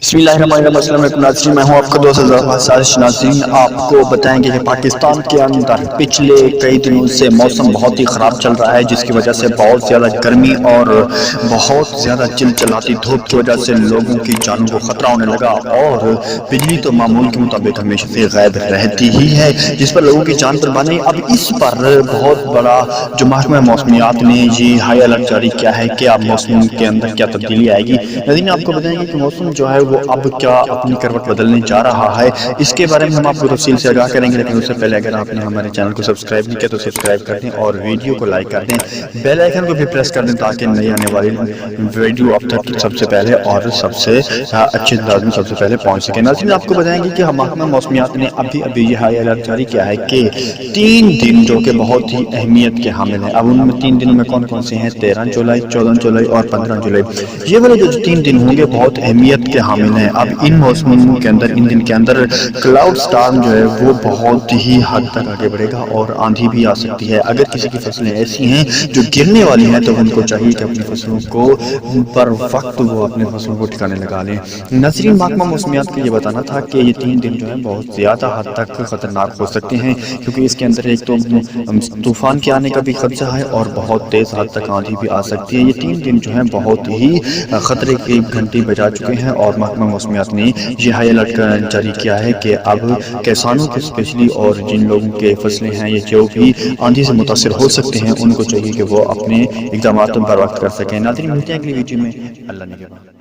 بسم اللہ الرحمن الرحیم۔ السلام علیکم ناظرین، میں ہوں آپ کا دوست سازش۔ ناظرین، آپ کو بتائیں گے کہ پاکستان کے اندر پچھلے کئی دنوں سے موسم بہت ہی خراب چل رہا ہے، جس کی وجہ سے بہت زیادہ گرمی اور بہت زیادہ چلچلاتی دھوپ کی وجہ سے لوگوں کی جانوں کو خطرہ ہونے لگا، اور بجلی تو معمول کے مطابق ہمیشہ سے غائب رہتی ہی ہے، جس پر لوگوں کی جان قربان ہے۔ اب اس پر بہت بڑا جو محکمہ موسمیات نے یہ ہائی الرٹ جاری کیا ہے کہ اب موسم کے اندر کیا تبدیلی آئے گی۔ ناظرین، آپ کو بتائیں گے کہ موسم جو ہے وہ اب کیا اپنی کروٹ بدلنے جا رہا ہے، اس کے بارے میں ہم آپ کو تفصیل سے آگاہ کریں گے، لیکن اس سے پہلے اگر آپ نے ہمارے چینل کو سبسکرائب نہیں کیا تو سبسکرائب کر دیں اور ویڈیو کو لائک کر دیں، بیل آئیکن کو بھی پریس کر دیں تاکہ نئی آنے والی ویڈیو آپ تک سب سے پہلے اور سب سے اچھے انداز میں سب سے پہلے پہنچ سکے۔ ناظرین، آپ کو بتائیں گے کہ محکمہ موسمیات نے ابھی یہ ہائی الرٹ جاری کیا ہے کہ 3 دن جو کہ بہت ہی اہمیت کے حامل ہیں۔ اب ان میں 3 دنوں میں کون کون سے ہیں؟ 13 جولائی، 14 جولائی اور 15 جولائی۔ یہ والے جو 3 دن ہوں گے بہت اہمیت کے حامل ہیں۔ اب ان موسموں کے اندر، ان دن کے اندر کلاؤڈ سٹارم جو ہے وہ بہت ہی حد تک آگے بڑھے گا اور آندھی بھی آ سکتی ہے۔ اگر کسی کی فصلیں ایسی ہیں جو گرنے والی ہیں تو ان کو چاہیے کہ اپنی فصلوں کو پر وقت وہ اپنے فصلوں کو ٹھکانے لگا لیں۔ ناظرین، محکمہ موسمیات کو یہ بتانا تھا کہ یہ 3 دن جو ہے بہت زیادہ حد تک خطرناک ہو سکتے ہیں، کیونکہ اس کے اندر ایک تو طوفان کے آنے کا بھی خدشہ ہے اور بہت تیز حد تک آندھی بھی آ سکتی ہے۔ یہ 3 دن جو ہیں بہت ہی خطرے کی گھنٹی بجا چکے ہیں، اور محکمہ موسمیات نے یہ ہائی الرٹ جاری کیا ہے کہ اب کسانوں کے اسپیشلی اور جن لوگوں کے فصلیں ہیں یہ جو بھی آندھی سے متاثر ہو سکتے ہیں ان کو چاہیے کہ وہ اپنے اقدامات پر وقت کر سکیں۔ ناظرین، ملتے ہیں اگلی ویڈیو میں۔ اللہ نگہبان۔